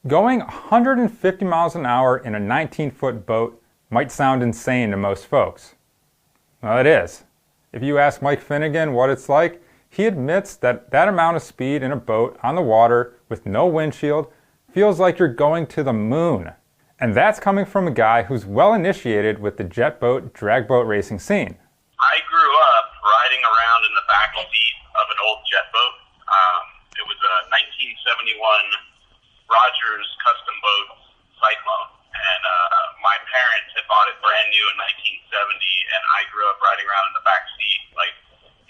Going 150 miles an hour in a 19-foot boat might sound insane to most folks. Well, it is. If you ask Mike Finnegan what it's like, he admits that that amount of speed in a boat on the water with no windshield feels like you're going to the moon. And that's coming from a guy who's well initiated with the jet boat, drag boat racing scene. I grew up riding around in the back seat of an old jet boat. It was a 1971 Rogers custom boat Cyclone, and my parents had bought it brand new in 1970, and I grew up riding around in the back seat, like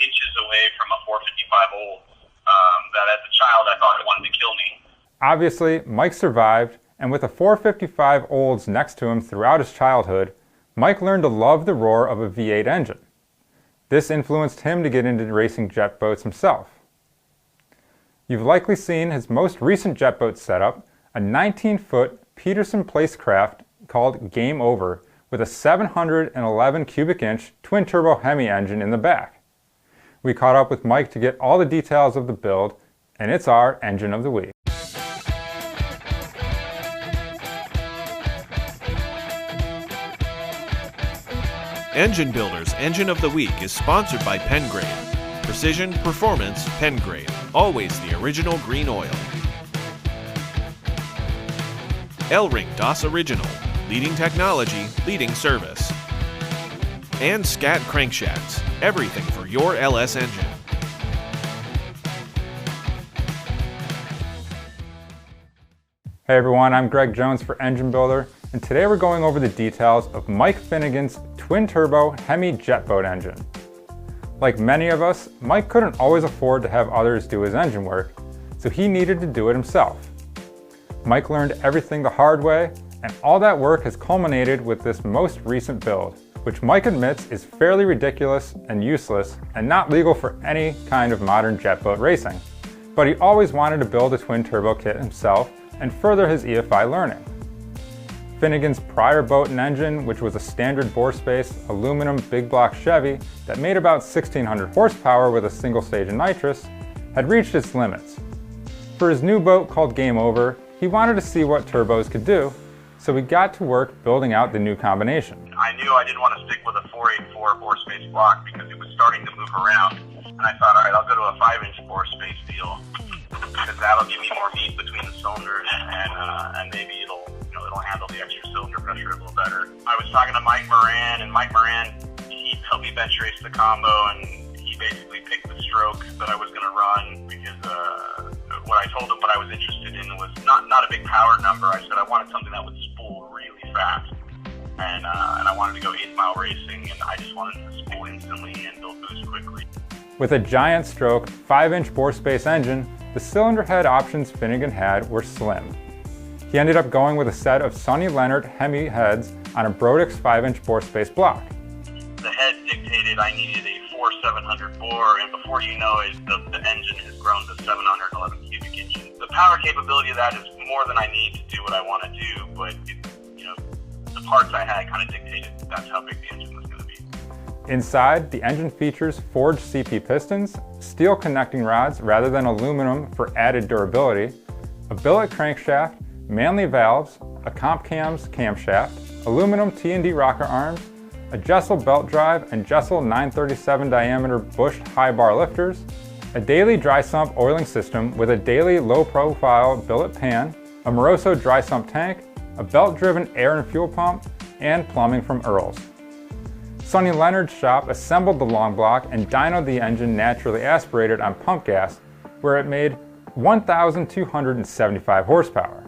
inches away from a 455 old. That as a child I thought it wanted to kill me. Obviously, Mike survived, and with a 455 Olds next to him throughout his childhood, Mike learned to love the roar of a V8 engine. This influenced him to get into racing jet boats himself. You've likely seen his most recent jet boat setup, a 19-foot Peterson Place Craft called Game Over, with a 711 cubic inch twin-turbo Hemi engine in the back. We caught up with Mike to get all the details of the build, and it's our Engine of the Week. Engine Builder's Engine of the Week is sponsored by Pengrade. Precision, performance, Pengrade. Always the original green oil. Elring DOS Original. Leading technology, leading service. And Scat Crankshafts. Everything for your LS engine. Hey everyone, I'm Greg Jones for Engine Builder, and today we're going over the details of Mike Finnegan's twin-turbo Hemi jet boat engine. Like many of us, Mike couldn't always afford to have others do his engine work, so he needed to do it himself. Mike learned everything the hard way, and all that work has culminated with this most recent build, which Mike admits is fairly ridiculous and useless and not legal for any kind of modern jet boat racing. But he always wanted to build a twin-turbo kit himself and further his EFI learning. Finnegan's prior boat and engine, which was a standard bore space aluminum big block Chevy that made about 1,600 horsepower with a single stage of nitrous, had reached its limits. For his new boat called Game Over, he wanted to see what turbos could do, so he got to work building out the new combination. I knew I didn't want to stick with a 484 bore space block because it was starting to move around, and I thought, all right, I'll go to a 5-inch bore space deal because that'll give me more meat between the cylinders, and maybe it'll handle the extra cylinder pressure a little better. I was talking to Mike Moran, and Mike Moran, he helped me bench race the combo, and he basically picked the stroke that I was going to run because what I told him what I was interested in was not a big power number. I said I wanted something that would spool really fast, and I wanted to go 8-mile racing, and I just wanted to spool instantly and build boost quickly. With a giant stroke, 5-inch bore space engine, the cylinder head options Finnegan had were slim. He ended up going with a set of Sonny Leonard Hemi heads on a Brodix 5-inch bore space block. The head dictated I needed a 4,700 bore, and before you know it, the engine has grown to 711 cubic inches. The power capability of that is more than I need to do what I want to do, but the parts I had kind of dictated that's how big the engine was going to be. Inside, the engine features forged CP pistons, steel connecting rods rather than aluminum for added durability, a billet crankshaft, Manley valves, a comp cams camshaft, aluminum T&D rocker arms, a Jessel belt drive and Jessel 937 diameter bushed high bar lifters, a daily dry sump oiling system with a daily low profile billet pan, a Moroso dry sump tank, a belt driven air and fuel pump, and plumbing from Earls. Sonny Leonard's shop assembled the long block and dynoed the engine naturally aspirated on pump gas, where it made 1,275 horsepower.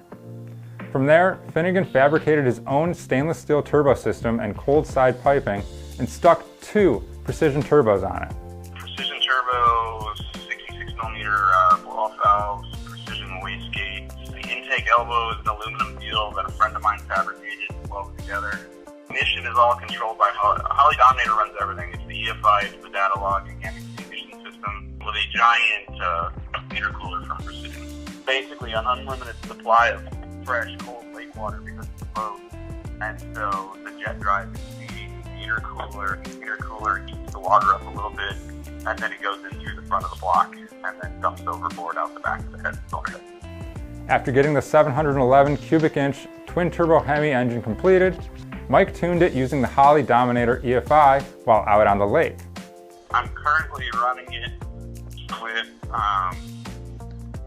From there, Finnegan fabricated his own stainless steel turbo system and cold side piping and stuck 2 precision turbos on it. Precision turbos, 66mm blow-off valves, precision wastegates. The intake elbow is an aluminum deal that a friend of mine fabricated and welded together. Ignition is all controlled by Holly Dominator runs everything. It's the EFI, it's the data log, and the ignition system with a giant meter cooler from Precision. Basically an unlimited supply of fresh, cold lake water because it's a boat. And so the jet drive is feeding the heater cooler. The heater cooler heats the water up a little bit, and then it goes in through the front of the block and then dumps overboard out the back of the head cylinder head. After getting the 711 cubic inch twin turbo Hemi engine completed, Mike tuned it using the Holley Dominator EFI while out on the lake. I'm currently running it with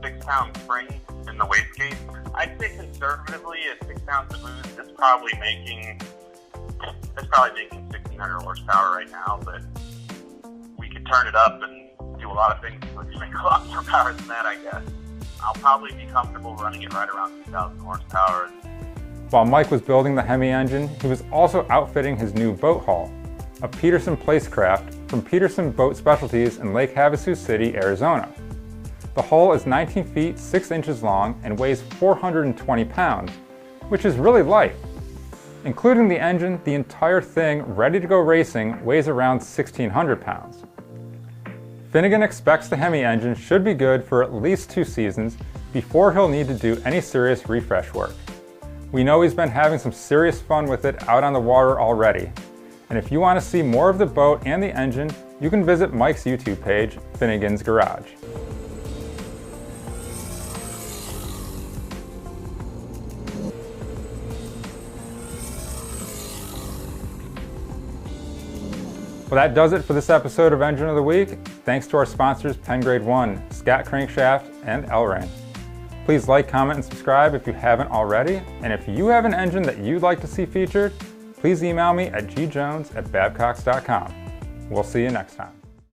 6-pound springs in the wastegate. I'd say conservatively at 6 pounds of boost, it's probably making 1,600 horsepower right now, but we could turn it up and do a lot of things which make a lot more power than that, I guess. I'll probably be comfortable running it right around 2,000 horsepower. While Mike was building the Hemi engine, he was also outfitting his new boat hull, a Peterson Place Craft from Peterson Boat Specialties in Lake Havasu City, Arizona. The hull is 19 feet 6 inches long and weighs 420 pounds, which is really light. Including the engine, the entire thing, ready to go racing, weighs around 1,600 pounds. Finnegan expects the Hemi engine should be good for at least 2 seasons before he'll need to do any serious refresh work. We know he's been having some serious fun with it out on the water already. And if you want to see more of the boat and the engine, you can visit Mike's YouTube page, Finnegan's Garage. Well, that does it for this episode of Engine of the Week. Thanks to our sponsors, Pengrade 1, Scat Crankshafts, and Elring. Please like, comment, and subscribe if you haven't already. And if you have an engine that you'd like to see featured, please email me at gjones@babcocks.com. We'll see you next time.